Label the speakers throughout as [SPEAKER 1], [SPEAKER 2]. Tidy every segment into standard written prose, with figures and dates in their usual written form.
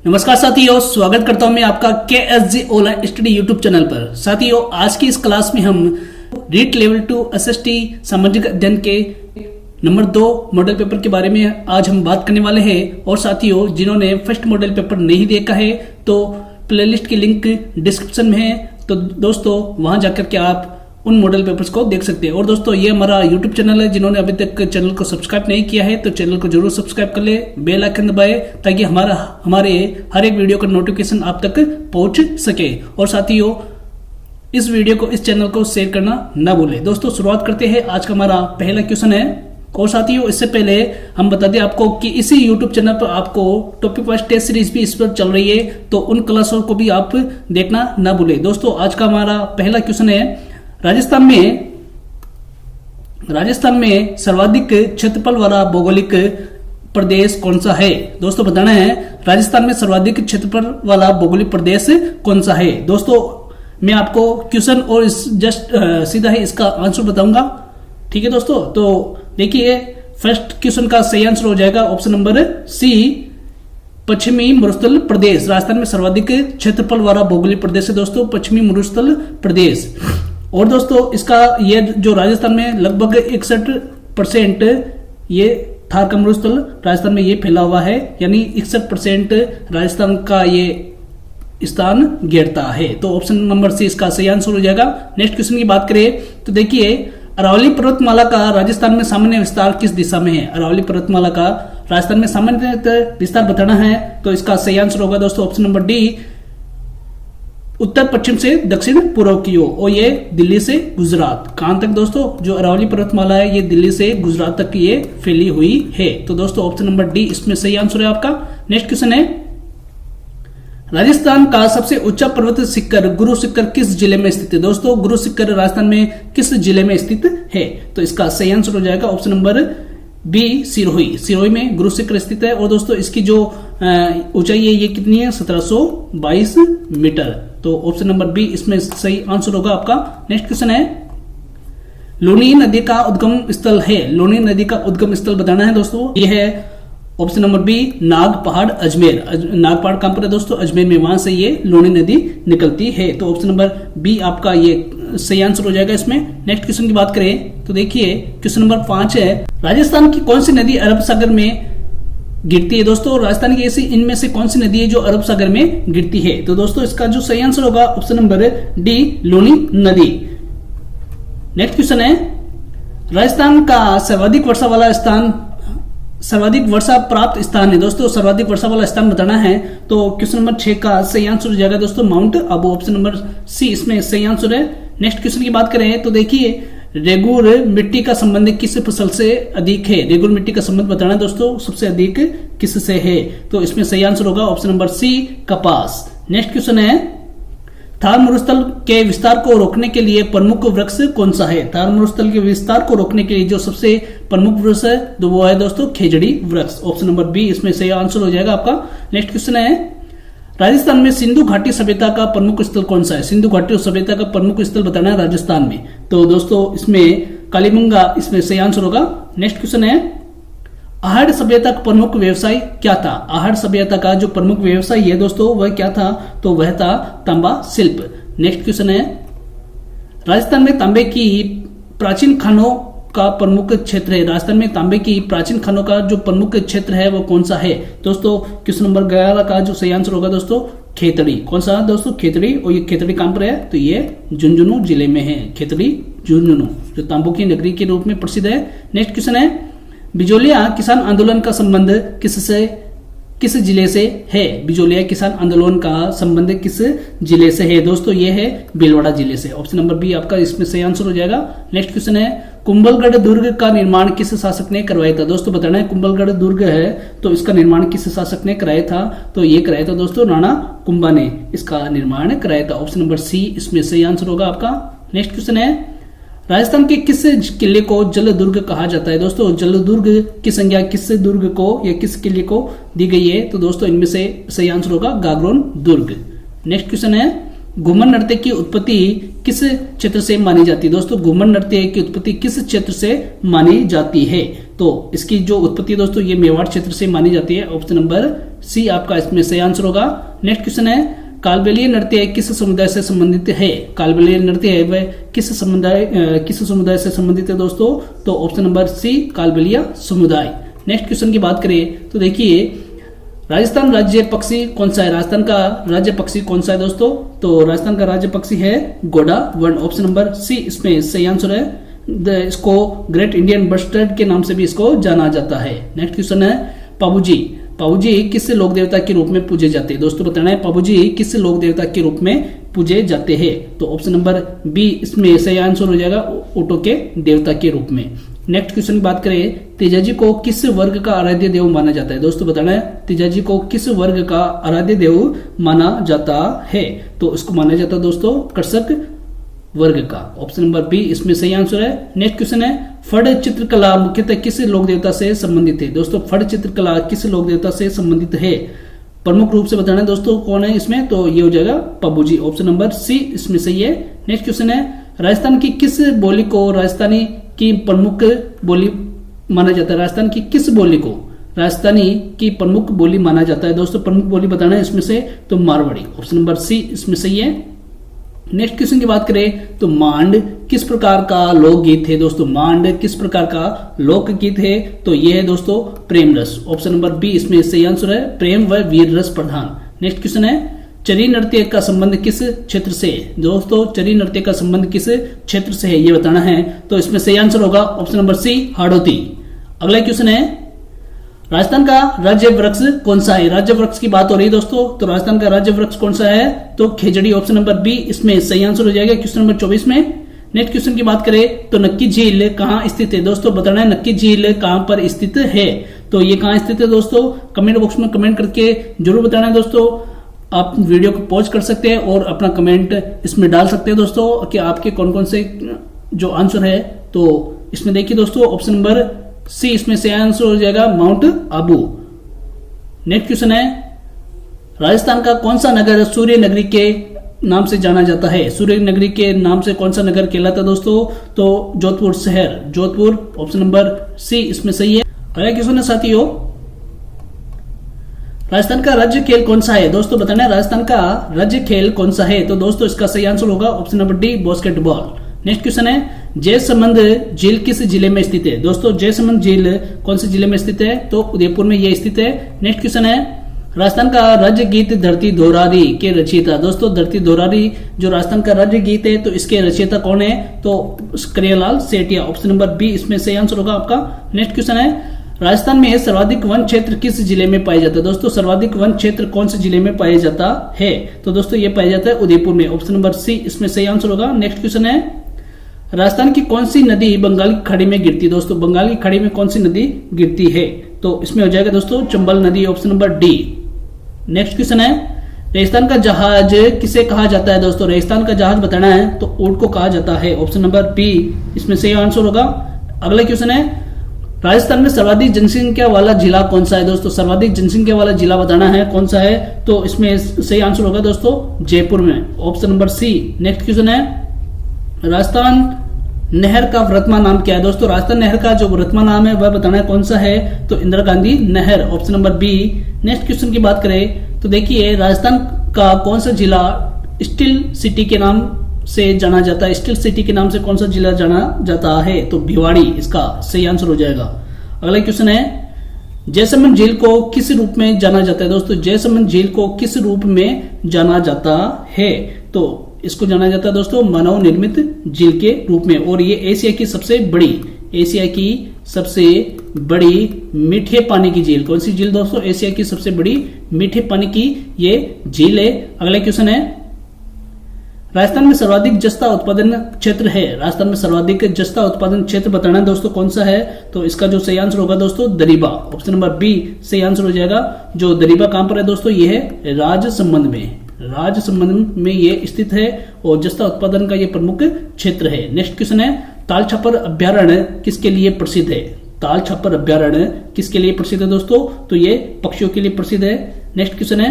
[SPEAKER 1] नमस्कार साथियों, स्वागत करता हूं मैं आपका KSG online study YouTube channel पर। साथियों, आज की इस क्लास में हम रीट लेवल 2 SST सामाजिक अध्ययन के नंबर 2 मॉडल पेपर के बारे में आज हम बात करने वाले हैं। और साथियों, जिन्होंने फर्स्ट मॉडल पेपर नहीं देखा है तो प्लेलिस्ट की लिंक डिस्क्रिप्शन में है, तो दोस्तों वहां जाकर के आप उन मॉडल पेपर्स को देख सकते हैं। और दोस्तों, ये हमारा यूट्यूब चैनल है, जिन्होंने अभी तक चैनल को सब्सक्राइब नहीं किया है तो चैनल को जरूर सब्सक्राइब कर ले, बेल आइकन दबाए ताकि हमारे हर एक वीडियो का नोटिफिकेशन आप तक पहुंच सके। और साथियों, इस वीडियो को, इस चैनल को शेयर करना ना भूले। दोस्तों, शुरुआत करते हैं। आज का हमारा पहला क्वेश्चन है। और साथियों, इससे पहले हम बता दें आपको कि इसी YouTube चैनल पर आपको टॉपिक वाइज टेस्ट सीरीज भी इस पर चल रही है, तो उन क्लासों को भी आप देखना ना भूले। दोस्तों, आज का हमारा पहला क्वेश्चन है, राजस्थान में सर्वाधिक क्षेत्रफल वाला भौगोलिक प्रदेश कौन सा है? दोस्तों, बताना है राजस्थान में सर्वाधिक क्षेत्रफल वाला भौगोलिक प्रदेश कौन सा है। दोस्तों, मैं आपको क्वेश्चन और सीधा ही इसका आंसर बताऊंगा। ठीक है दोस्तों, तो देखिए, फर्स्ट क्वेश्चन का सही आंसर हो जाएगा ऑप्शन नंबर सी, पश्चिमी मरुस्थल प्रदेश। राजस्थान में सर्वाधिक क्षेत्रफल वाला भौगोलिक प्रदेश है दोस्तों, पश्चिमी मरुस्थल प्रदेश। और दोस्तों, इसका ये जो राजस्थान में लगभग 61% ये थार का मरुस्थल राजस्थान में ये फैला हुआ है, यानी 61% राजस्थान का ये स्थान घेरता है। तो ऑप्शन नंबर सी इसका सही आंसर हो जाएगा। नेक्स्ट क्वेश्चन की बात करें तो देखिए, अरावली पर्वतमाला का राजस्थान में सामान्य विस्तार किस दिशा में है? अरावली पर्वतमाला का राजस्थान में सामान्य विस्तार बताना है, तो इसका सही आंसर होगा दोस्तों ऑप्शन नंबर डी, उत्तर पश्चिम से दक्षिण पूर्व की ओर, और ये दिल्ली से गुजरात। कहां तक दोस्तों? जो अरावली पर्वतमाला है ये दिल्ली से गुजरात तक ये फैली हुई है। तो दोस्तों, ऑप्शन नंबर डी इसमें सही आंसर है आपका। नेक्स्ट क्वेश्चन है, राजस्थान का सबसे ऊंचा पर्वत शिखर गुरु शिखर किस जिले में स्थित है? दोस्तों, गुरु शिखर राजस्थान में किस जिले में स्थित है? तो इसका सही आंसर हो जाएगा option number B, Sirohi. Sirohi में गुरु शिखर स्थित है। और दोस्तों, इसकी जो ऊंचाई है ये कितनी है? 1722 मीटर। तो ऑप्शन नंबर बी इसमें सही आंसर होगा आपका। नेक्स्ट क्वेश्चन है, लूनी नदी का उद्गम स्थल है। लूनी नदी का उद्गम स्थल बताना है दोस्तों। ये है ऑप्शन नंबर बी, नाग पहाड़ अजमेर। नाग पहाड़ कहां पर है दोस्तों? अजमेर में, वहां से ये लूनी नदी निकलती है। तो ऑप्शन नंबर बी आपका ये सही आंसर हो जाएगा इसमें। नेक्स्ट क्वेश्चन की बात करें तो देखिए, क्वेश्चन नंबर 5 है, राजस्थान की कौन सी नदी अरब सागर में गिरती है? दोस्तों, राजस्थान की ऐसी इनमें से कौन सी नदी है जो अरब सागर में गिरती है? तो दोस्तों, इसका जो सही आंसर होगा ऑप्शन नंबर डी, लूनी नदी। नेक्स्ट क्वेश्चन है, राजस्थान का सर्वाधिक वर्षा प्राप्त स्थान है। दोस्तों, सर्वाधिक वर्षा वाला स्थान बताना है, तो क्वेश्चन नंबर 6 का सही आंसर हो जाएगा दोस्तों Mount Abu. Option number C इसमें सही आंसर है। नेक्स्ट क्वेश्चन की बात करें तो देखिए, रेगुर मिट्टी का संबंध किस फसल से अधिक है? रेगुर मिट्टी का संबंध बताना है दोस्तों सबसे अधिक किससे है? तो इसमें सही आंसर होगा ऑप्शन नंबर सी, कपास। नेक्स्ट क्वेश्चन है, थार मरुस्थल के विस्तार को रोकने के लिए प्रमुख वृक्ष कौन सा है? थार मरुस्थल के विस्तार को रोकने के लिए जो सबसे प्रमुख वृक्ष है तो वो है दोस्तों खेजड़ी वृक्ष। ऑप्शन नंबर बी इसमें सही आंसर हो जाएगा आपका। नेक्स्ट क्वेश्चन है, राजस्थान में सिंधु घाटी सभ्यता का प्रमुख स्थल कौन सा है? सिंधु घाटी सभ्यता का प्रमुख स्थल बताना है राजस्थान में, तो दोस्तों इसमें कालीबंगा इसमें सही आंसर होगा। नेक्स्ट क्वेश्चन है, आहड़ सभ्यता का प्रमुख व्यवसाय क्या था? आहड़ सभ्यता का जो प्रमुख व्यवसाय है दोस्तों वह क्या था? तो वह था तांबा शिल्प। नेक्स्ट क्वेश्चन है, राजस्थान में तांबे की प्राचीन खानों का प्रमुख क्षेत्र है। राजस्थान में तांबे की प्राचीन खानों का जो प्रमुख क्षेत्र है वो कौन सा है? दोस्तों, क्वेश्चन नंबर 11 का जो सही आंसर होगा दोस्तों खेतड़ी। कौन सा दोस्तों? खेतड़ी। और ये खेतड़ी कहां पर है? तो ये झुंझुनू जिले में है। खेतड़ी झुंझुनू जो तांबों की नगरी के रूप में प्रसिद्ध है। नेक्स्ट क्वेश्चन है, बिजोलिया किसान आंदोलन का संबंध किस जिले से है? बिजोलिया किसान आंदोलन का संबंध किस जिले से है? दोस्तों, ये है भीलवाड़ा जिले से। ऑप्शन नंबर बी आपका इसमें सही आंसर हो जाएगा। नेक्स्ट क्वेश्चन है, कुंभलगढ़ दुर्ग का निर्माण किस शासक ने करवाया था? दोस्तों, बताना है कुंभलगढ़ दुर्ग है तो इसका निर्माण किस शासक ने कराया था? तो ये कराया था दोस्तों राणा कुंभा ने इसका निर्माण कराया था। ऑप्शन नंबर सी इसमें सही आंसर होगा आपका। नेक्स्ट क्वेश्चन है, राजस्थान के किस किले को जल दुर्ग कहा जाता है? दोस्तों, जल दुर्ग की संज्ञा किस दुर्ग को या किस किले को दी गई है? तो दोस्तों, इनमें से सही आंसर होगा गागरोन दुर्ग। नेक्स्ट क्वेश्चन है, घूमर नृत्य की उत्पत्ति किस क्षेत्र से मानी जाती है? दोस्तों घूमर नृत्य की उत्पत्ति किस क्षेत्र से मानी जाती है? तो इसकी जो उत्पत्ति दोस्तों ये मेवाड़ क्षेत्र से मानी जाती है। ऑप्शन नंबर सी आपका इसमें सही आंसर होगा। नेक्स्ट क्वेश्चन है, कालबेलिया नृत्य किस समुदाय से संबंधित है? कालबेलिया नृत्य है वह किस समुदाय से संबंधित है दोस्तों? तो ऑप्शन नंबर सी कालबेलिया समुदाय। नेक्स्ट क्वेश्चन की बात करें तो देखिए, राजस्थान राज्य पक्षी कौन सा है? राजस्थान का राज्य पक्षी कौन सा है दोस्तों? तो राजस्थान का राज्य पक्षी है घोड़ा वर्ण। ऑप्शन नंबर सी इसमें सही आंसर है। इसको ग्रेट इंडियन बस्टर्ड के नाम से भी इसको जाना जाता है। नेक्स्ट क्वेश्चन है, पाबूजी किस लोक देवता के रूप में पूजे जाते हैं? दोस्तों बताना है पाबूजी किस लोक देवता के रूप में पूजे जाते हैं? तो ऑप्शन नंबर बी इसमें सही आंसर हो जाएगा, ऊँटों के देवता के रूप में। नेक्स्ट क्वेश्चन की बात करें, तेजाजी को किस वर्ग का आराध्य देव माना जाता है? दोस्तों बताना है तेजाजी को किस वर्ग का आराध्य देव माना जाता है? तो इसको माना जाता है दोस्तों कृषक वर्ग का। ऑप्शन नंबर बी इसमें सही आंसर है। नेक्स्ट क्वेश्चन है, फड़ चित्रकला मुख्यतः किस लोक देवता से संबंधित है? दोस्तों फड़ चित्रकला किस लोक देवता से संबंधित है? प्रमुख रूप से बताना है दोस्तों कौन है इसमें? तो ये हो जाएगा पाबूजी। ऑप्शन नंबर सी इसमें सही है। नेक्स्ट क्वेश्चन है, राजस्थान की किस बोली को राजस्थानी की प्रमुख बोली माना जाता है? राजस्थान की किस बोली को राजस्थानी की प्रमुख बोली माना जाता है? दोस्तों प्रमुख बोली बताना है इसमें से, तो मारवाड़ी। ऑप्शन नंबर सी इसमें सही है। नेक्स्ट क्वेश्चन की बात करें तो मांड किस प्रकार का लोकगीत है? दोस्तों मांड किस प्रकार का लोकगीत है? तो ये है दोस्तों प्रेम रस। ऑप्शन नंबर बी इसमें सही आंसर है, प्रेम व वीर रस प्रधान। नेक्स्ट क्वेश्चन है, चरी नृत्य का संबंध किस क्षेत्र से है? दोस्तों चरी नृत्य का संबंध किस क्षेत्र से है ये बताना है। तो इसमें सही आंसर होगा ऑप्शन नंबर सी हाड़ौती। अगला क्वेश्चन है, राजस्थान का राज्य वृक्ष कौन सा है? राज्य वृक्ष की बात हो रही है दोस्तों, तो राजस्थान का राज्य वृक्ष कौन सा है? तो खेजड़ी। ऑप्शन नंबर बी इसमें सही आंसर हो जाएगा क्वेश्चन नंबर 24 में। नेक्स्ट क्वेश्चन की बात करें तो नक्की झील कहाँ स्थित है? दोस्तों बताना है नक्की झील कहाँ पर स्थित है? तो ये कहाँ स्थित है दोस्तों? कमेंट बॉक्स में कमेंट करके जरूर बताना है दोस्तों। आप वीडियो को पॉज कर सकते हैं और अपना कमेंट इसमें डाल सकते हैं दोस्तों कि आपके कौन कौन से जो आंसर है। तो इसमें देखिए दोस्तों ऑप्शन नंबर सी इसमें से आंसर हो जाएगा माउंट आबू। नेक्स्ट क्वेश्चन है, राजस्थान का कौन सा नगर सूर्य नगरी के नाम से जाना जाता है? सूर्य नगरी के नाम से कौन सा नगर कहलाता है दोस्तों? तो जोधपुर शहर, जोधपुर। ऑप्शन नंबर सी इसमें सही है। अगला क्वेश्चन है साथियों, राजस्थान का राज्य खेल कौन सा है? दोस्तों बताना है राजस्थान का राज्य खेल कौन सा है? तो दोस्तों इसका सही आंसर होगा option number D basketball. Next question है, जयसमंद झील किस जिले में स्थित है? दोस्तों जयसमंद झील कौन से जिले में स्थित है? तो उदयपुर में यह स्थित है। नेक्स्ट क्वेश्चन है, राजस्थान का राज्य गीत धरती दोरारी के रचयिता? दोस्तों धरती दोरारी जो राजस्थान का राज्य गीत है तो इसके रचयिता कौन है? तो करियालाल सेठिया। ऑप्शन नंबर बी इसमें सही आंसर होगा आपका। नेक्स्ट क्वेश्चन है, राजस्थान में सर्वाधिक वन क्षेत्र किस जिले में पाया जाता है? दोस्तों सर्वाधिक वन क्षेत्र कौन से जिले में पाया जाता है? तो दोस्तों ये पाया जाता है उदयपुर में। ऑप्शन नंबर सी इसमें सही आंसर होगा। नेक्स्ट क्वेश्चन है, राजस्थान की कौन सी नदी बंगाल की खाड़ी में गिरती है? दोस्तों बंगाल की खाड़ी में कौन सी नदी गिरती है? तो इसमें हो जाएगा दोस्तों चंबल नदी। Option number D. Next question है, रेगिस्तान का जहाज किसे कहा जाता है? दोस्तों रेगिस्तान का जहाज बताना है तो ऊंट को कहा जाता है। ऑप्शन नंबर बी इसमें सही आंसर होगा। अगला क्वेश्चन है, राजस्थान में सर्वाधिक जनसंख्या वाला जिला कौन सा है? दोस्तों सर्वाधिक जनसंख्या वाला जिला बताना है कौन सा है? तो इसमें सही आंसर होगा दोस्तों जयपुर में। Option number C. Next question है, राजस्थान नहर का वर्तमान नाम क्या है? दोस्तों राजस्थान नहर का जो वर्तमान नाम है वह बताना है कौन सा है? तो इंदिरा गांधी नहर। Option number B. Next question की बात करें तो देखिए, राजस्थान का कौन सा जिला स्टील सिटी के नाम से जाना जाता है? स्टील सिटी के नाम से कौन सा जिला जाना जाता है? तो भिवाड़ी इसका सही आंसर हो जाएगा। अगला क्वेश्चन है, जयसमंद झील को किस रूप में जाना जाता है? दोस्तों जयसमंद झील को किस रूप में जाना जाता है? तो इसको जाना जाता है दोस्तों मानव निर्मित झील के रूप में। और ये एशिया की सबसे बड़ी मीठे पानी की झील। कौन सी झील दोस्तों? एशिया की सबसे बड़ी मीठे पानी की ये झील है। अगला क्वेश्चन है, राजस्थान में सर्वाधिक जस्ता उत्पादन क्षेत्र है? राजस्थान में सर्वाधिक जस्ता उत्पादन क्षेत्र बताना है दोस्तों कौन सा है? तो इसका जो सही आंसर होगा दोस्तों दरीबा। ऑप्शन नंबर बी सही आंसर हो जाएगा। जो दरीबा कहां पर है दोस्तों? ये है राजसमंद में। राजसमंद में ये स्थित है और जस्ता उत्पादन का ये प्रमुख क्षेत्र है। नेक्स्ट क्वेश्चन है, ताल छपर अभ्यारण्य किसके लिए प्रसिद्ध है? ताल छपर अभ्यारण्य किसके लिए प्रसिद्ध है दोस्तों? तो ये पक्षियों के लिए प्रसिद्ध है। नेक्स्ट क्वेश्चन है,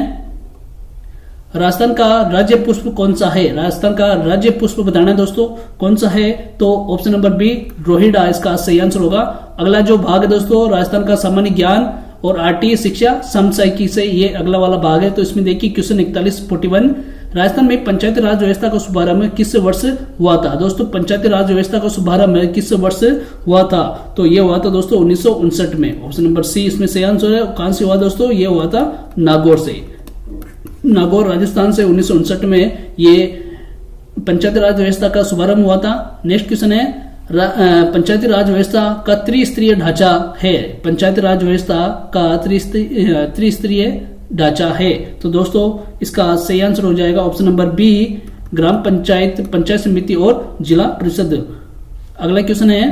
[SPEAKER 1] राजस्थान का राज्य पुष्प कौन सा है? राजस्थान का राज्य पुष्प बताना है दोस्तों कौन सा है, तो ऑप्शन नंबर बी रोहिड़ा इसका सही आंसर होगा। अगला जो भाग है दोस्तों राजस्थान का सामान्य ज्ञान और आरटीई शिक्षा समसामयिकी से ये अगला वाला भाग है। तो इसमें देखिए क्वेश्चन 4141 राजस्थान में पंचायती राज व्यवस्था का शुभारंभ किस वर्ष हुआ था? दोस्तों पंचायती राज व्यवस्था का शुभारंभ किस वर्ष हुआ था? तो ये हुआ था दोस्तों 1959 में। ऑप्शन नंबर सी इसमें सही आंसर है। कहां से हुआ दोस्तों? ये हुआ था नागौर से, नागौर राजस्थान से 1959 में ये पंचायती राज व्यवस्था का शुभारंभ हुआ था। नेक्स्ट क्वेश्चन है पंचायती राज व्यवस्था का त्रिस्तरीय ढांचा है। पंचायती राज व्यवस्था का त्रिस्तरीय ढांचा है। तो दोस्तों इसका सही आंसर हो जाएगा ऑप्शन नंबर बी ग्राम पंचायत, पंचायत समिति और जिला परिषद। अगला क्वेश्चन है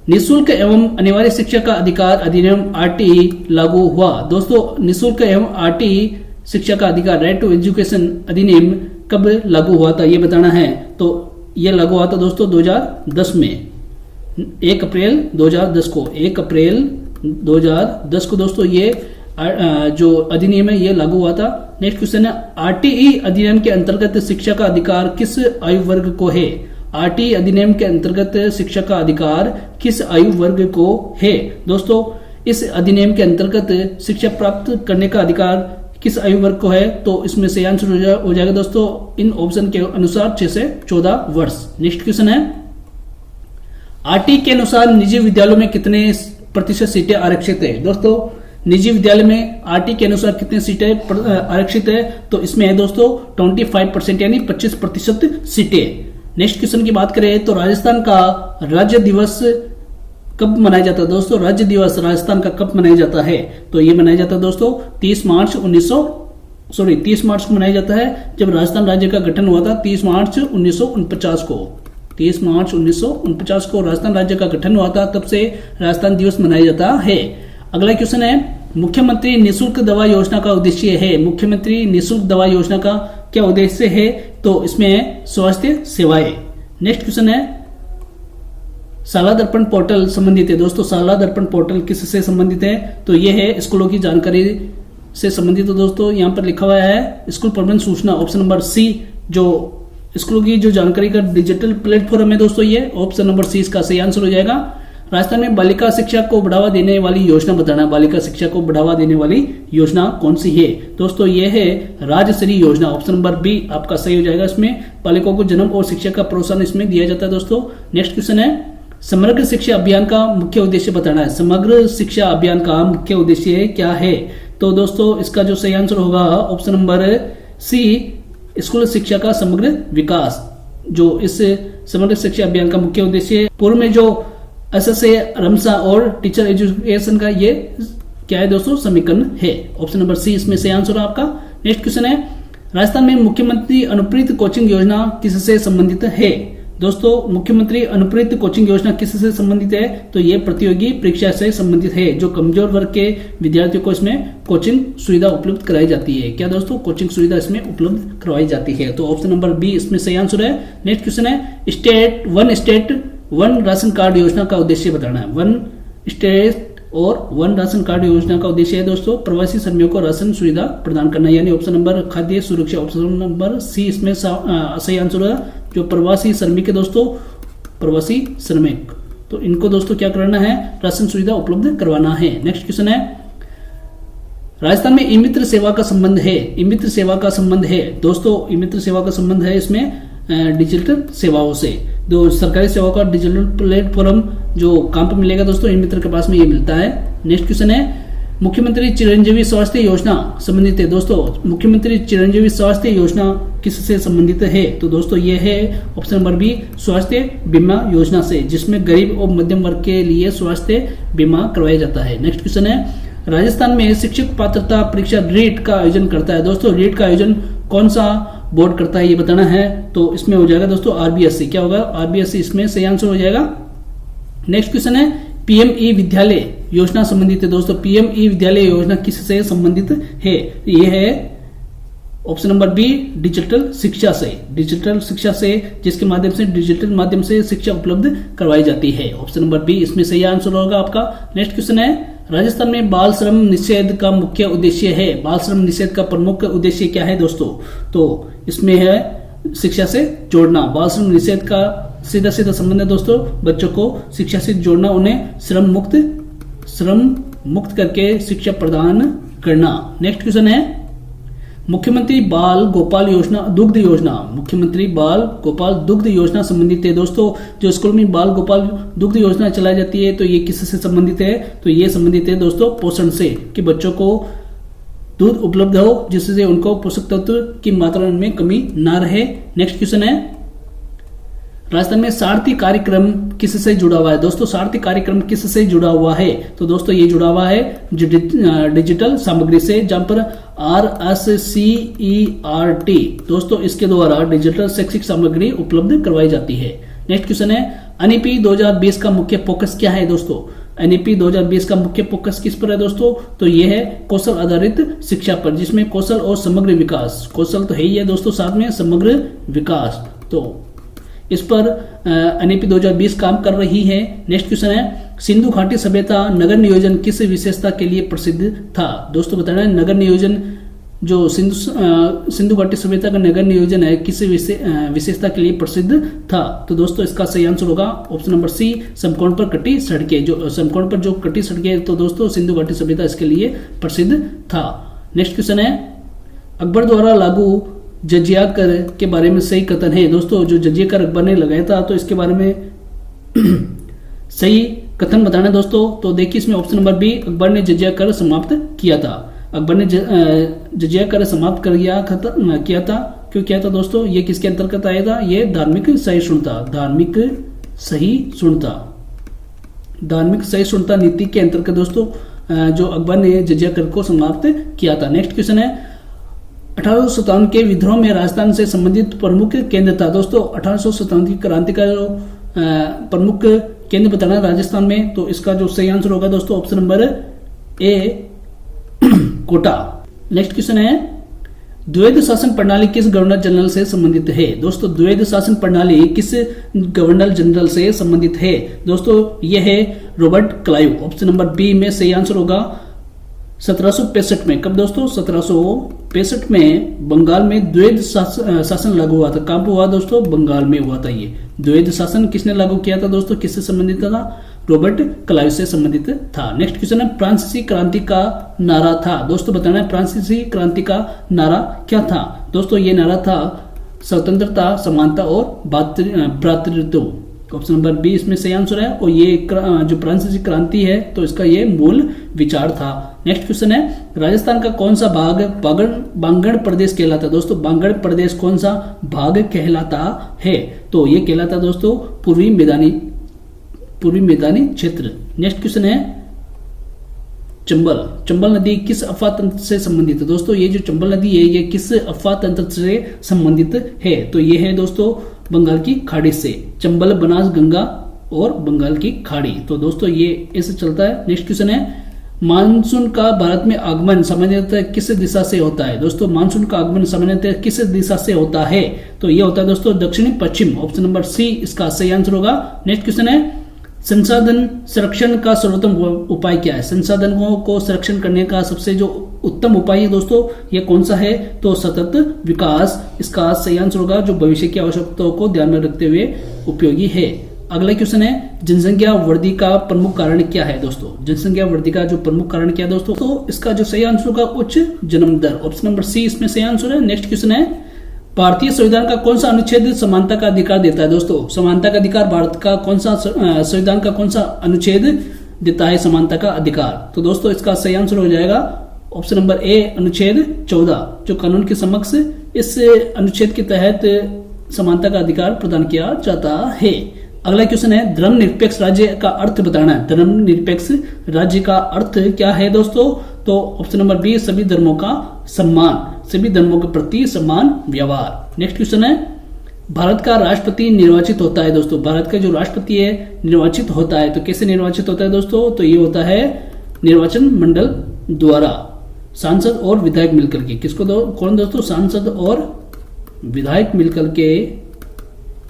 [SPEAKER 1] निःशुल्क एवं अनिवार्य शिक्षा का अधिकार अधिनियम आरटीई लागू हुआ। दोस्तों निःशुल्क एवं आरटीई शिक्षा का अधिकार राइट टू एजुकेशन अधिनियम कब लागू हुआ था ये बताना है। तो ये लागू हुआ था दोस्तों 2010 में, 1 अप्रैल 2010 को, 1 अप्रैल 2010 को दोस्तों ये जो अधिनियम है ये लागू हुआ था। नेक्स्ट क्वेश्चन है आरटीई अधिनियम के अंतर्गत शिक्षा का अधिकार किस आयु वर्ग को है? आरटीई अधिनियम के अंतर्गत शिक्षा का अधिकार किस आयु वर्ग को है? दोस्तों इस अधिनियम के अंतर्गत शिक्षा प्राप्त करने का अधिकार किस आयु वर्ग को है? तो इसमें से आंसर हो जाएगा दोस्तों इन ऑप्शन के अनुसार 6 से 14 वर्ष। नेक्स्ट क्वेश्चन है आरटीई के अनुसार निजी विद्यालयों में कितने प्रतिशत सीटें आरक्षित है? दोस्तों निजी विद्यालय में आरटीई के अनुसार कितने सीटें आरक्षित है? तो इसमें है दोस्तों 25% यानी 25% सीटें। नेक्स्ट क्वेश्चन की बात करें तो राजस्थान का राज्य दिवस कब मनाया जाता है? दोस्तों राज्य दिवस राजस्थान का कब मनाया जाता है? तो ये मनाया जाता है दोस्तों 30 मार्च को मनाया जाता है जब राजस्थान राज्य का गठन हुआ था 30 मार्च 1949 को। 30 मार्च 1949 को राजस्थान राज्य का गठन हुआ था, तब से राजस्थान दिवस मनाया जाता है। अगला क्वेश्चन है मुख्यमंत्री निःशुल्क दवा योजना का उद्देश्य है। मुख्यमंत्री निःशुल्क दवा योजना का क्या उद्देश्य है? तो इसमें है स्वास्थ्य सेवाएं। नेक्स्ट क्वेश्चन है शाला दर्पण पोर्टल संबंधित है। दोस्तों शाला दर्पण पोर्टल किससे संबंधित है? तो ये है स्कूलों की जानकारी से संबंधित है। दोस्तों यहाँ पर लिखा हुआ है स्कूल प्रबंध सूचना, ऑप्शन नंबर सी जो स्कूलों की जो जानकारी का डिजिटल प्लेटफॉर्म है दोस्तों ये ऑप्शन नंबर सी इसका सही आंसर हो जाएगा। राजस्थान में बालिका शिक्षा को बढ़ावा देने वाली योजना बताना। बालिका शिक्षा को बढ़ावा देने वाली योजना कौन सी है? दोस्तों ये है राजश्री योजना, ऑप्शन नंबर बी आपका सही हो जाएगा। इसमें बालिकाओं को जन्म और शिक्षा का प्रोत्साहन इसमें दिया जाता है। दोस्तों नेक्स्ट क्वेश्चन है समग्र शिक्षा अभियान का मुख्य उद्देश्य बताना है। समग्र शिक्षा अभियान का मुख्य उद्देश्य क्या है? तो दोस्तों इसका जो सही आंसर होगा ऑप्शन नंबर सी स्कूल शिक्षा का समग्र विकास। जो इस समग्र शिक्षा अभियान का मुख्य उद्देश्य पूर्व में जो एसएसए रमसा और टीचर एजुकेशन का ये क्या है दोस्तों समीकरण है। ऑप्शन नंबर सी इसमें से आंसर आपका। नेक्स्ट क्वेश्चन है राजस्थान में मुख्यमंत्री अनुप्रेरित कोचिंग योजना किससे संबंधित है? दोस्तों मुख्यमंत्री अनुप्रेरित कोचिंग योजना किससे संबंधित है? तो ये प्रतियोगी परीक्षा से संबंधित है। जो कमजोर वर्ग के विद्यार्थियों को इसमें कोचिंग सुविधा उपलब्ध कराई जाती है। क्या दोस्तों कोचिंग सुविधा इसमें उपलब्ध करवाई जाती है। तो ऑप्शन नंबर बी इसमें सही आंसर है। नेक्स्ट क्वेश्चन है स्टेट वन राशन कार्ड योजना का उद्देश्य बताना है। वन स्टेट और वन राशन कार्ड योजना का उद्देश्य है दोस्तों प्रवासी श्रमिकों को राशन सुविधा प्रदान करना, यानी ऑप्शन नंबर खाद्य सुरक्षा, ऑप्शन नंबर सी इसमें सही आंसर है। जो प्रवासी श्रमिक है दोस्तों प्रवासी श्रमिक, तो इनको दोस्तों क्या करना है राशन सुविधा उपलब्ध करवाना है। नेक्स्ट क्वेश्चन है राजस्थान में ई मित्र सेवा का संबंध है। ई मित्र सेवा का संबंध है दोस्तों ई मित्र सेवा का संबंध है इसमें डिजिटल सेवाओं से। जो सरकारी सेवाओं का डिजिटल प्लेटफॉर्म जो काम पे मिलेगा दोस्तों ई मित्र के पास में ये मिलता है। नेक्स्ट क्वेश्चन है मुख्यमंत्री चिरंजीवी स्वास्थ्य योजना संबंधित है। दोस्तों मुख्यमंत्री चिरंजीवी स्वास्थ्य योजना किससे संबंधित है? तो दोस्तों ये है ऑप्शन नंबर बी स्वास्थ्य बीमा योजना से, जिसमें गरीब और मध्यम वर्ग के लिए स्वास्थ्य बीमा करवाया जाता है। नेक्स्ट क्वेश्चन है राजस्थान में शिक्षक पात्रता परीक्षा रीट का आयोजन करता है। दोस्तों रीट का आयोजन कौन सा बोर्ड करता है ये बताना है। तो इसमें हो जाएगा दोस्तों आरबीएससी। क्या होगा आरबीएससी इसमें सही आंसर हो जाएगा। नेक्स्ट क्वेश्चन है पीएमई विद्यालय योजना संबंधित है। दोस्तों पीएमई विद्यालय योजना किससे संबंधित है? ये है ऑप्शन नंबर बी डिजिटल शिक्षा से। डिजिटल शिक्षा से जिसके माध्यम से डिजिटल माध्यम से शिक्षा उपलब्ध करवाई जाती है। ऑप्शन नंबर बी इसमें सही आंसर होगा आपका। नेक्स्ट क्वेश्चन है राजस्थान में बाल श्रम निषेध का मुख्य उद्देश्य है। बाल श्रम निषेध का प्रमुख उद्देश्य क्या है दोस्तों? तो इसमें है शिक्षा से जोड़ना। बाल श्रम निषेध का सीधा सीधा संबंध है दोस्तों, बच्चों को शिक्षा से जोड़ना, उन्हें श्रम मुक्त करके शिक्षा प्रदान करना। नेक्स्ट क्वेश्चन है मुख्यमंत्री बाल गोपाल योजना दुग्ध योजना। मुख्यमंत्री बाल गोपाल दुग्ध योजना संबंधित है दोस्तों। जो स्कूल में बाल गोपाल दुग्ध योजना चलाई जाती है तो ये किससे संबंधित है? तो ये संबंधित है दोस्तों पोषण से, कि बच्चों को दूध उपलब्ध हो जिससे उनको पोषक तत्व की मात्रा में कमी ना रहे। नेक्स्ट क्वेश्चन है राजस्थान में सारथी कार्यक्रम किससे जुड़ा हुआ है? दोस्तों सारथी कार्यक्रम किससे जुड़ा हुआ है? तो दोस्तों ये जुड़ा हुआ है डिजिटल सामग्री से, जहां पर RSCERT दोस्तों इसके द्वारा डिजिटल शैक्षिक सामग्री उपलब्ध करवाई जाती है। नेक्स्ट क्वेश्चन है NEP 2020 का मुख्य फोकस क्या है दोस्तों? NEP 2020 का मुख्य फोकस किस पर है दोस्तों? तो ये है कौशल आधारित शिक्षा पर, जिसमें कौशल और समग्र विकास, कौशल तो है ही है दोस्तों, साथ में समग्र विकास, तो इस पर NEP 2020 काम कर रही है। नेक्स्ट क्वेश्चन है सिंधु घाटी सभ्यता नगर नियोजन किस विशेषता के लिए प्रसिद्ध था? दोस्तों बताना है नगर नियोजन जो सिंधु घाटी सभ्यता का नगर नियोजन है किस विशेषता के लिए प्रसिद्ध था? तो दोस्तों इसका सही आंसर होगा ऑप्शन नंबर सी, समकोण पर कटी सड़कें। जो समकोण पर जो कटी सड़कें, तो दोस्तों सिंधु घाटी सभ्यता इसके लिए प्रसिद्ध था। नेक्स्ट क्वेश्चन है अकबर द्वारा लागू जजिया कर के बारे में सही कथन है। दोस्तों जो जजिया कर अकबर ने लगाया था तो इसके बारे में सही कथन बताना है दोस्तों। तो देखिए इसमें ऑप्शन नंबर बी, अकबर ने जजिया कर समाप्त किया था। अकबर ने जजिया कर समाप्त कर किया था। क्यों किया था दोस्तों? ये किसके अंतर्गत आएगा? ये धार्मिक सहिष्णुता, धार्मिक सहिष्णुता नीति के अंतर्गत दोस्तों जो अकबर ने जजिया कर को समाप्त किया था। नेक्स्ट क्वेश्चन है 1857 के विद्रोह में राजस्थान से संबंधित प्रमुख केंद्र था। दोस्तों 1857 की क्रांति का जो प्रमुख केंद्र बताना है राजस्थान में, तो इसका जो सही आंसर होगा दोस्तों option number A, Kota. Next question है द्वैध शासन प्रणाली किस गवर्नर जनरल से संबंधित है? दोस्तों द्वैध शासन प्रणाली किस गवर्नर जनरल से संबंधित है? दोस्तों यह है Robert Clive. Option number B में सही आंसर होगा 1765 में। कब दोस्तों? 1765 में बंगाल में द्वैध शासन लागू हुआ था। कब हुआ दोस्तों? बंगाल में हुआ था। ये द्वैध शासन किसने लागू किया था दोस्तों? किससे संबंधित था? रॉबर्ट क्लाइव से संबंधित था। नेक्स्ट क्वेश्चन है फ्रांसीसी क्रांति का नारा था। दोस्तों बताना है फ्रांसीसी क्रांति का नारा क्या था? दोस्तों ये नारा था स्वतंत्रता, समानता और भ्रातृत्व। ऑप्शन नंबर बी इसमें सही आंसर है। और ये जो फ्रांसीसी क्रांति है तो इसका ये मूल विचार था। नेक्स्ट क्वेश्चन है राजस्थान का कौन सा भाग बांगड़ प्रदेश कहलाता है? दोस्तों बांगड़ प्रदेश कौन सा भाग कहलाता है? तो ये कहलाता है दोस्तों पूर्वी मैदानी क्षेत्र। नेक्स्ट क्वेश्चन है चंबल नदी किस अफवाह तंत्र से संबंधित है? दोस्तों ये जो चंबल नदी है ये किस अफवाह तंत्र से संबंधित है? तो ये है दोस्तों बंगाल की खाड़ी से। चंबल, बनास, गंगा और बंगाल की खाड़ी। तो दोस्तों ये ऐसे चलता है। नेक्स्ट क्वेश्चन है मानसून का भारत में आगमन सामान्यतः किस दिशा से होता है? दोस्तों मानसून का आगमन सामान्यतः किस दिशा से होता है? तो ये होता है दोस्तों दक्षिणी पश्चिम। ऑप्शन नंबर सी इसका सही आंसर होगा। नेक्स्ट क्वेश्चन है संसाधन संरक्षण का सर्वोत्तम उपाय क्या है? संसाधनों को संरक्षण करने का सबसे जो उत्तम उपाय है दोस्तों ये कौन सा है? तो सतत विकास इसका सही आंसर होगा, जो भविष्य की आवश्यकताओं को ध्यान में रखते हुए उपयोगी है। अगला क्वेश्चन है जनसंख्या वृद्धि का प्रमुख कारण क्या है? दोस्तों जनसंख्या वृद्धि का जो प्रमुख कारण क्या है दोस्तों? तो इसका जो सही आंसर होगा उच्च जन्म दर। ऑप्शन नंबर सी इसमें सही आंसर है। नेक्स्ट क्वेश्चन है भारतीय संविधान का कौन सा अनुच्छेद समानता का अधिकार देता है? दोस्तों समानता का अधिकार भारत का कौन सा संविधान का कौन सा अनुच्छेद देता है समानता का अधिकार? तो दोस्तों इसका सही आंसर हो जाएगा ऑप्शन नंबर ए, अनुच्छेद 14, जो कानून के समक्ष इस अनुच्छेद के तहत समानता का अधिकार प्रदान किया जाता है। अगला क्वेश्चन है धर्मनिरपेक्ष राज्य का अर्थ बताना है। धर्मनिरपेक्ष राज्य का अर्थ क्या है दोस्तों? तो ऑप्शन नंबर बी, सभी धर्मों का सम्मान, सभी धर्मों के प्रति समान व्यवहार। नेक्स्ट क्वेश्चन है भारत का राष्ट्रपति निर्वाचित होता है। दोस्तों भारत का जो राष्ट्रपति है निर्वाचित होता है, तो कैसे निर्वाचित होता है दोस्तों? तो ये होता है निर्वाचन मंडल द्वारा, सांसद और विधायक मिलकर के। किसको कौन दोस्तों? सांसद और विधायक मिलकर के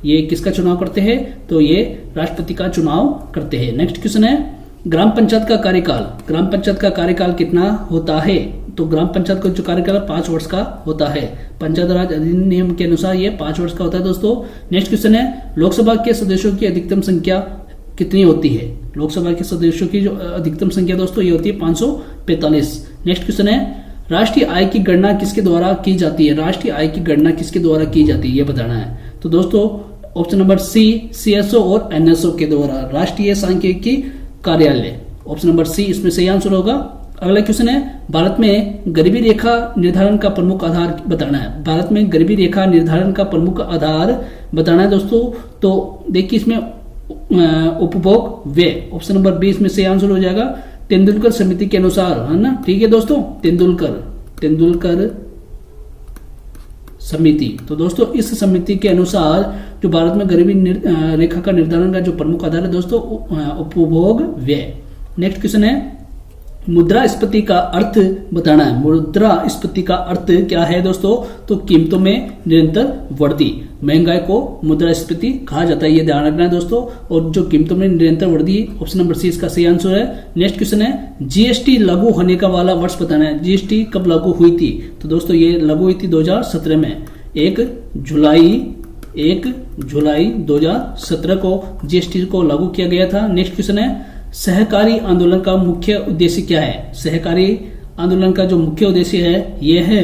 [SPEAKER 1] ये किसका चुनाव करते हैं? तो ये राष्ट्रपति का चुनाव करते हैं। नेक्स्ट क्वेश्चन है ग्राम पंचायत का कार्यकाल कितना होता है? तो ग्राम पंचायत का जो कार्यकाल 5 वर्ष का होता है। पंचायत राज अधिनियम के अनुसार ये 5 वर्ष का होता है दोस्तों। नेक्स्ट क्वेश्चन है, लोकसभा के सदस्यों की अधिकतम संख्या कितनी होती है? लोकसभा के सदस्यों की जो अधिकतम संख्या दोस्तों ये होती है 545। नेक्स्ट क्वेश्चन है, राष्ट्रीय आय की गणना किसके द्वारा की जाती है? राष्ट्रीय आय की गणना किसके द्वारा की जाती है ये बताना है। तो दोस्तों ऑप्शन नंबर सी, सीएसओ और एनएसओ के द्वारा, राष्ट्रीय सांख्यिकी कार्यालय। ऑप्शन नंबर सी इसमें सही आंसर होगा। अगला क्वेश्चन है, भारत में गरीबी रेखा निर्धारण का प्रमुख आधार बताना है। भारत में गरीबी रेखा निर्धारण का प्रमुख आधार बताना है दोस्तों। तो देखिए इसमें उपभोग व्यय, ऑप्शन नंबर बी इसमें सही आंसर हो जाएगा। तेंदुलकर समिति के अनुसार, है ना, ठीक है दोस्तों, तेंदुलकर समिति। तो दोस्तों इस समिति के अनुसार जो भारत में गरीबी रेखा का निर्धारण का जो प्रमुख आधार है दोस्तों उपभोग व्यय। नेक्स्ट क्वेश्चन है, मुद्रास्फीति का अर्थ बताना है। मुद्रास्फीति का अर्थ क्या है दोस्तों? तो कीमतों में निरंतर वृद्धि, महंगाई को मुद्रास्फीति कहा जाता है, ये ध्यान रखना है दोस्तों। और जो कीमतों में निरंतर वृद्धि, ऑप्शन नंबर सी इसका सही आंसर है। नेक्स्ट क्वेश्चन है, जीएसटी लागू होने का वाला वर्ष बताना है। जीएसटी कब लागू हुई थी? तो दोस्तों ये लागू हुई थी 2017 में, 1 जुलाई 2017 को जीएसटी को लागू किया गया था। नेक्स्ट क्वेश्चन है, सहकारी आंदोलन का मुख्य उद्देश्य क्या है? सहकारी आंदोलन का जो मुख्य उद्देश्य है यह है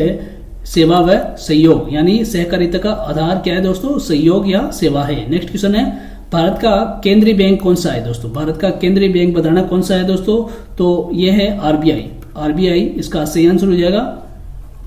[SPEAKER 1] सेवा व सहयोग, यानी सहकारिता का आधार क्या है दोस्तों? सहयोग या सेवा है। नेक्स्ट क्वेश्चन है, भारत का केंद्रीय बैंक कौन सा है दोस्तों? भारत का केंद्रीय बैंक बताना कौन सा है दोस्तों? तो यह है आरबीआई इसका सही आंसर हो जाएगा।